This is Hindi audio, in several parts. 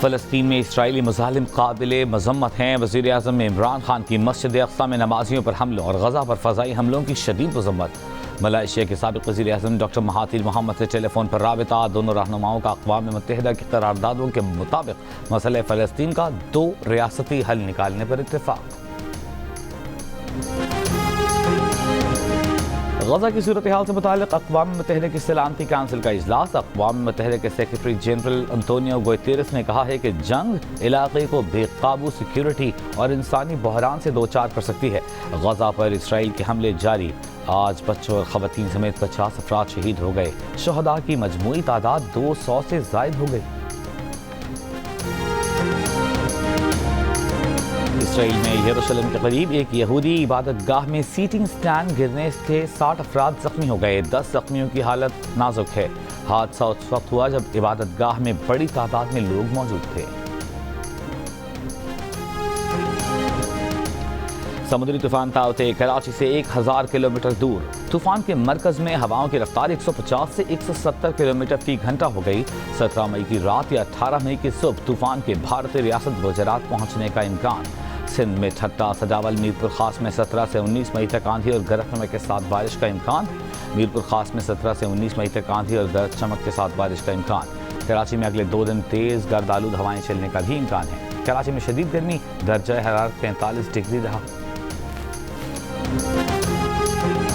फ़लस्तीन में इसराइली मज़ालिम काबिल मज़म्मत हैं। वज़ीर आज़म इमरान खान की मस्जिद अक़सा में नमाजियों पर हमलों और गज़ा पर फ़ज़ाई हमलों की शदीद मज़म्मत। मलेशिया के साबिक़ वज़ीर आज़म डॉक्टर महातिर मोहम्मद से टेलीफोन पर राबिता। दोनों रहनुमाओं का अक़वाम मुत्तहिदा की करारदादों के मुताबिक मसले फ़लस्तीन का 2 रियासती हल निकालने पर इत्तेफ़ाक़। गज़ा की सूरत हाल से मुताल्लिक़ अक़वाम मुत्तहिदा की सलामती काउंसिल का इजलास। अक़वाम मुत्तहिदा के सेक्रेटरी जनरल अंतोनियो गुतेरेस ने कहा है कि जंग इलाक़े को बेकाबू सिक्योरिटी और इंसानी बहरान से दो चार कर सकती है। गज़ा पर इसराइल के हमले जारी। आज बच्चों और ख़वातीन समेत 50 अफराद शहीद हो गए। शहदा की मजमूई तादाद 200 से ज़ायद हो गई। इसराइल में यरूशलेम के करीब एक यहूदी इबादत गाह में सीटिंग स्टैंड गिरने से 60 अफराद जख्मी हो गए। 10 जख्मियों की हालत नाजुक है। हादसा उस वक्त हुआ जब इबादत गाह में बड़ी तादाद में लोग मौजूद थे। समुद्री तूफान ताउते कराची से 1000 किलोमीटर दूर। तूफान के मरकज में हवाओं की रफ्तार 150 से 170 किलोमीटर फी घंटा हो गई। 17 मई की रात या 18 मई की सुबह तूफान के भारतीय रियासत गुजरात पहुंचने का इम्कान। सिंध में ठट्टा, सजावल, मीरपुर खास में 17 से 19 मई तक आंधी और गरज चमक के साथ बारिश का इम्कान। मीरपुर खास में 17 से 19 मई तक आंधी और गरज चमक के साथ बारिश का इम्कान। कराची में अगले 2 दिन तेज गर्द आलूद हवाएं चलने का भी इम्कान है। कराची में शदीद गर्मी, दर्जा हरारत 43 डिग्री रहा।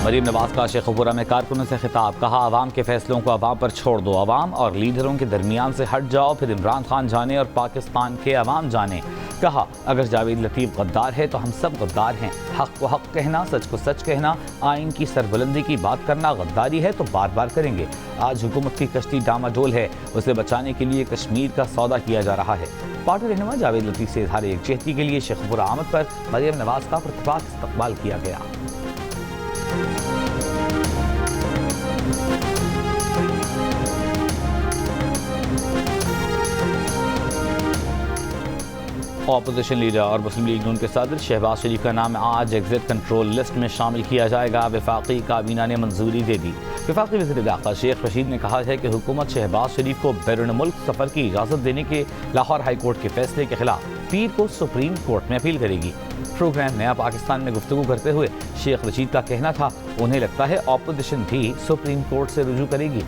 मरीम नवाज का शेखपुरा में कारकुनों से खिताब। कहा, आवाम के फैसलों को आवाम पर छोड़ दो। आवाम और लीडरों के दरमियान से हट जाओ, फिर इमरान खान जाने और पाकिस्तान के अवाम जाने। कहा, अगर जावेद लतीफ़ गद्दार है तो हम सब गद्दार हैं। हक को हक कहना, सच को सच कहना, आइन की सरबुलंदी की बात करना गद्दारी है तो बार बार करेंगे। आज हुकूमत की कश्ती डामाडोल है, उसे बचाने के लिए कश्मीर का सौदा किया जा रहा है। पार्टी रहनुमा जावेद लतीफ़ से इज़हार यकजहती के लिए शेखपुरा आमद पर मरीम नवाज का प्रतिफाक इस्तकबाल किया गया। ऑपोजिशन लीडर और मुस्लिम लीग नून के सदर शहबाज शरीफ का नाम आज एग्जिट कंट्रोल लिस्ट में शामिल किया जाएगा। वफाकी काबीना ने मंजूरी दे दी। वफाकी वज़ीर दाखिला शेख रशीद ने कहा है कि हुकूमत शहबाज शरीफ को बैरून मुल्क सफ़र की इजाज़त देने के लाहौर हाई कोर्ट के फैसले के खिलाफ पीर को सुप्रीम कोर्ट में अपील करेगी। प्रोग्राम नया पाकिस्तान में गुफ्तगू करते हुए शेख रशीद का कहना था, उन्हें लगता है ऑपोजिशन भी सुप्रीम कोर्ट से रुजू करेगी।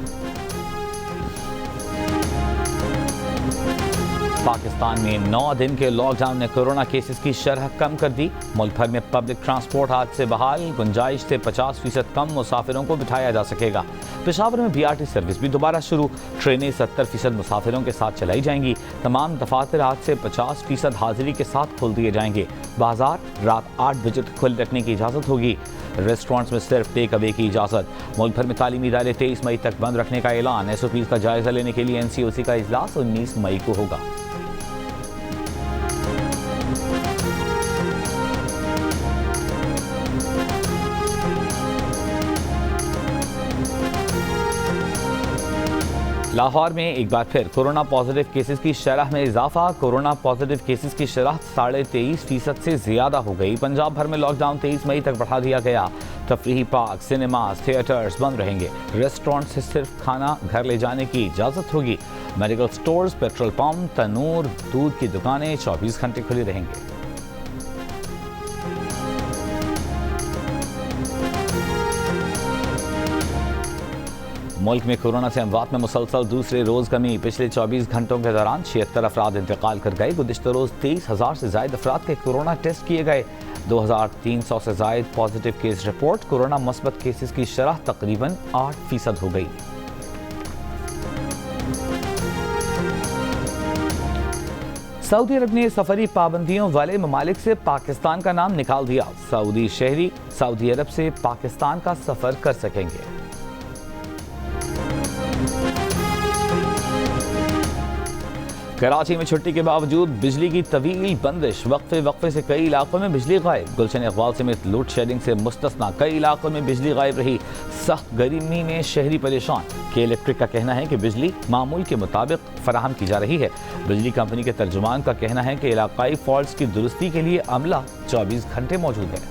पाकिस्तान में 9 दिन के लॉकडाउन ने कोरोना केसेस की शरह कम कर दी। मुल्क भर में पब्लिक ट्रांसपोर्ट आज से बहाल। गुंजाइश से 50% कम मुसाफिरों को बिठाया जा सकेगा। पेशावर में BRT सर्विस भी दोबारा शुरू। ट्रेनें 70% मुसाफिरों के साथ चलाई जाएंगी। तमाम दफातर आज से 50% हाजिरी के साथ खोल दिए जाएंगे। बाजार रात 8 बजे तक खुले रखने की इजाज़त होगी। रेस्टोरेंट्स में सिर्फ टेक अवे की इजाज़त। मुल्क भर में तालीमी इदारे 23 मई तक बंद रखने का ऐलान। SOPs का जायजा लेने के लिए NCOC का इजलास 19 मई को होगा। लाहौर में एक बार फिर कोरोना पॉजिटिव केसेस की शरह में इजाफा। कोरोना पॉजिटिव केसेस की शरह 23.5% से ज़्यादा हो गई। पंजाब भर में लॉकडाउन 23 मई तक बढ़ा दिया गया। तफरीही पार्क, सिनेमाज, थिएटर्स बंद रहेंगे। रेस्टोरेंट से सिर्फ खाना घर ले जाने की इजाज़त होगी। Medical stores, petrol pump, Tanur, दूध की दुकानें 24 घंटे खुली रहेंगे। मुल्क में कोरोना से अमवात में मुसलसल दूसरे रोज़ कमी। पिछले 24 घंटों के दौरान 76 अफराद इंतकाल कर गए। गुज़िश्ता रोज़ 23,000 से ज़ायद अफराद के कोरोना टेस्ट किए गए। 2,300 से ज़ायद पॉजिटिव केस रिपोर्ट। कोरोना मुस्बत केसेस की शरह तकरीबन 8% हो गई। सऊदी अरब ने सफरी पाबंदियों वाले ममालिक से पाकिस्तान का नाम निकाल दिया। सऊदी शहरी सऊदी अरब से पाकिस्तान का सफ़र कर सकेंगे। कराची में छुट्टी के बावजूद बिजली की तवील बंदिश। वक्फे से कई इलाकों में बिजली गायब। गुलशन इकबाल समेत लोड शेडिंग से मुस्तस्ना कई इलाकों में बिजली गायब रही। सख्त गर्मी में शहरी परेशान। के इलेक्ट्रिक का कहना है कि बिजली मामूल के मुताबिक फराहम की जा रही है। बिजली कंपनी के तर्जुमान का कहना है कि इलाकाई फॉल्ट्स की दुरुस्ती के लिए अमला 24 घंटे मौजूद है।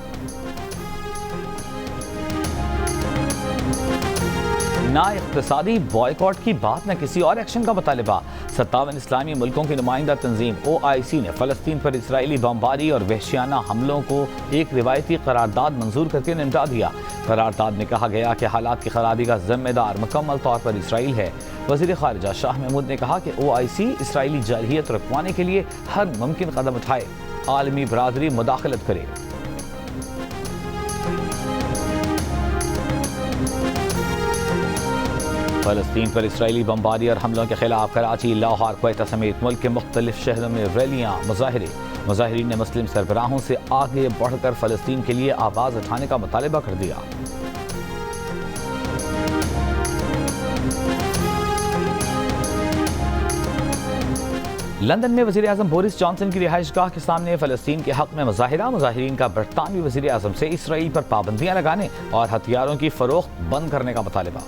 ना इक़्तिसादी बॉयकॉट की बात, न किसी और एक्शन का मुतालिबा। 57 इस्लामी मुल्कों की नुमाइंदा तंजीम OIC ने फ़लस्तीन पर इसराइली बमबारी और वहशियाना हमलों को एक रिवायती करारदाद मंजूर करके निपटा दिया। करारदाद में कहा गया कि हालात की खराबी का जिम्मेदार मुकम्मल तौर पर इसराइल है। वज़ीर ख़ारिजा शाह महमूद ने कहा कि OIC इसराइली जारहियत रुकवाने के लिए हर मुमकिन कदम उठाए, आलमी बरादरी मुदाखलत करे। फ़लस्तीन पर इसराइली बमबारी और हमलों के खिलाफ कराची, लाहौर, क्वेटा समेत मुल्क के मुख्तलिफ शहरों में रैलियाँ, मुजाहिरे। मुजाहिरीन ने मुस्लिम सरबराहों से आगे बढ़कर फ़लस्तीन के लिए आवाज़ उठाने का मुतालिबा कर दिया। लंदन में वज़ीर आज़म बोरिस जॉनसन की रिहाइशगाह के सामने फ़लस्तीन के हक़ में मुजाहिरा। मुजाहिरीन का बरतानवी वज़ीर आज़म से इसराइल पर पाबंदियाँ लगाने और हथियारों की फ़रोख्त बंद करने का मुतालिबा।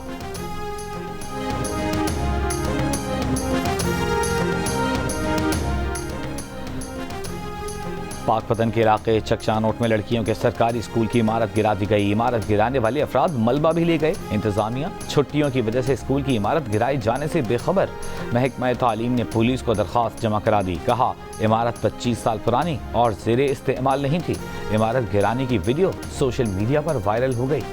पाकपतन के इलाके चकचानोट में लड़कियों के सरकारी स्कूल की इमारत गिरा दी गई। इमारत गिराने वाले अफराद मलबा भी ले गए। इंतजामिया छुट्टियों की वजह से स्कूल की इमारत गिराए जाने से बेखबर। महकमा तालीम ने पुलिस को दरख्वास्त जमा करा दी। कहा इमारत 25 साल पुरानी और ज़ेरे इस्तेमाल नहीं थी। इमारत गिराने की वीडियो सोशल मीडिया पर वायरल हो गई।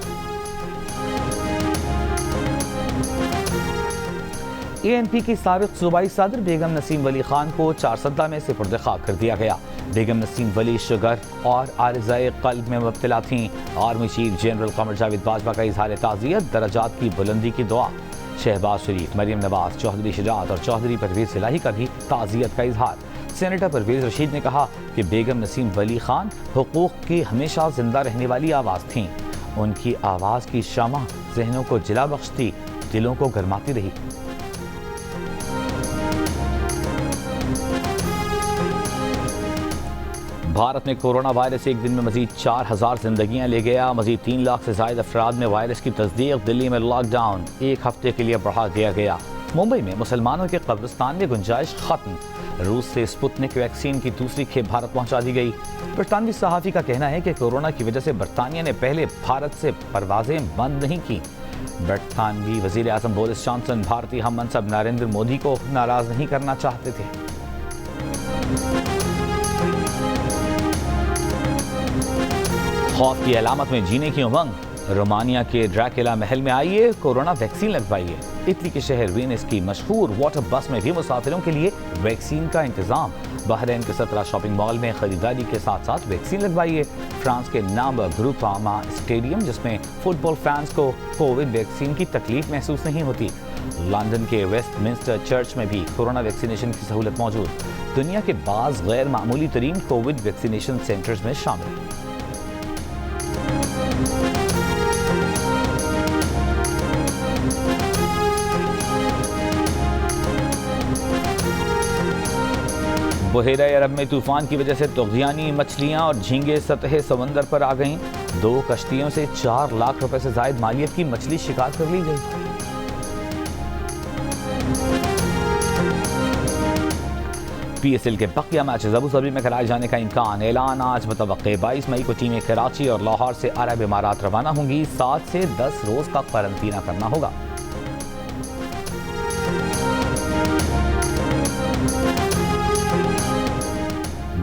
ANP की साबिक़ सूबाई सदर बेगम नसीम वली खान को चारसद्दा में सुपुर्द खाक कर दिया गया। बेगम नसीम वली शुगर और आरिज़ाए क़ल्ब में मुब्तला थीं। आर्मी चीफ जनरल क़मर जावेद बाजवा का इज़हार ताज़ियत, दर्जात की बुलंदी की दुआ। शहबाज शरीफ, मरियम नवाज, चौधरी शुजात और चौधरी परवेज़ इलाही का भी ताज़ियत का इज़हार। सेनेटर परवेज़ रशीद ने कहा कि बेगम नसीम वली खान हुकूक़ की हमेशा जिंदा रहने वाली आवाज़ थीं। उनकी आवाज़ की शमा ज़हनों को जिला बख्शती, दिलों को गरमाती रही। भारत में कोरोना वायरस एक दिन में मजीद 4000 जिंदगियां ले गया। मजीद 3 लाख से ज़ायद अफराद में वायरस की तस्दीक। दिल्ली में लॉकडाउन 1 हफ्ते के लिए बढ़ा दिया गया। मुंबई में मुसलमानों के कब्रिस्तान में गुंजाइश खत्म। रूस से स्पुतनिक वैक्सीन की दूसरी खेप भारत पहुंचा दी गई। बरतानवी सहाफ़ी का कहना है कि कोरोना की वजह से बरतानिया ने पहले भारत से परवाजें बंद नहीं की। बरतानवी वज़ीर आज़म बोरिस जॉनसन भारतीय हम मनसब नरेंद्र मोदी को नाराज़ नहीं करना चाहते थे। खौफ की अलामत में जीने की उमंग। रोमानिया के ड्रैकुला महल में आइए, कोरोना वैक्सीन लगवाइए। इटली के शहर वेनिस की मशहूर वाटर बस में भी मुसाफिरों के लिए वैक्सीन का इंतजाम। बहरीन के 17 शॉपिंग मॉल में खरीदारी के साथ साथ वैक्सीन लगवाइए। फ्रांस के नाम ग्रुपामा स्टेडियम, जिसमें फुटबॉल फैंस को कोविड वैक्सीन की तकलीफ महसूस नहीं होती। लंदन के वेस्टमिंस्टर चर्च में भी कोरोना वैक्सीनेशन की सहूलत मौजूद। दुनिया के बाज़ गैर मामूली तरीन कोविड वैक्सीनेशन सेंटर्स में शामिल। बहेरा अरब में तूफान की वजह से तुग़यानी मछलियां और झींगे सतह समंदर पर आ गईं। 2 कश्तियों से 4 लाख रुपए से ज़ायद मालियत की मछली शिकार कर ली गई। PSL के बकिया मैचेस अबू धाबी में कराए जाने का इम्कान। ऐलान आज मुतवक्के। 22 मई को टीमें कराची और लाहौर से अरब इमारात रवाना होंगी। 7 से 10 रोज का क्वारंटीना करना होगा।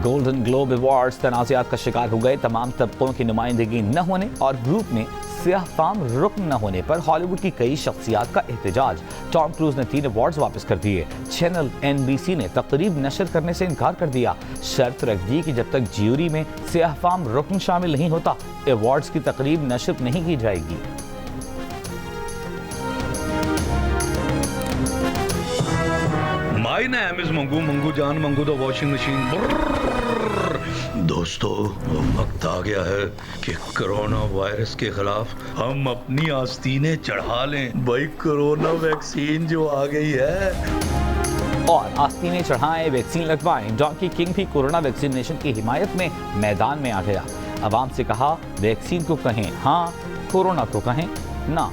गोल्डन ग्लोब अवार्ड्स तनाज़ात का शिकार हो गए। तमाम तबकों की नुमाइंदगी न होने और ग्रुप में सियाह फाम रुकन न होने पर हॉलीवुड की कई शख्सियात का एहतजाज। टॉम क्रूज ने 3 अवार्ड्स वापस कर दिए। चैनल NBC ने तकरीब नशर करने से इनकार कर दिया। शर्त रख दी कि जब तक ज्यूरी में सियाह फाम रुकन शामिल नहीं होता, अवार्ड्स की तकरीब नशर नहीं की जाएगी। My name is मंगू जान मंगू द वॉशिंग मशीन। दोस्तों, वक्त आ गया है कि कोरोना वायरस के खिलाफ हम अपनी आस्तीनें चढ़ा लें। भाई, कोरोना वैक्सीन जो आ गई है। और आस्तीनें चढ़ाएं, वैक्सीन लगवाएं। डॉन्की किंग भी कोरोना वैक्सीनेशन की हिमायत में मैदान में आ गया। आवाम से कहा, वैक्सीन को कहें हाँ, कोरोना को कहें ना।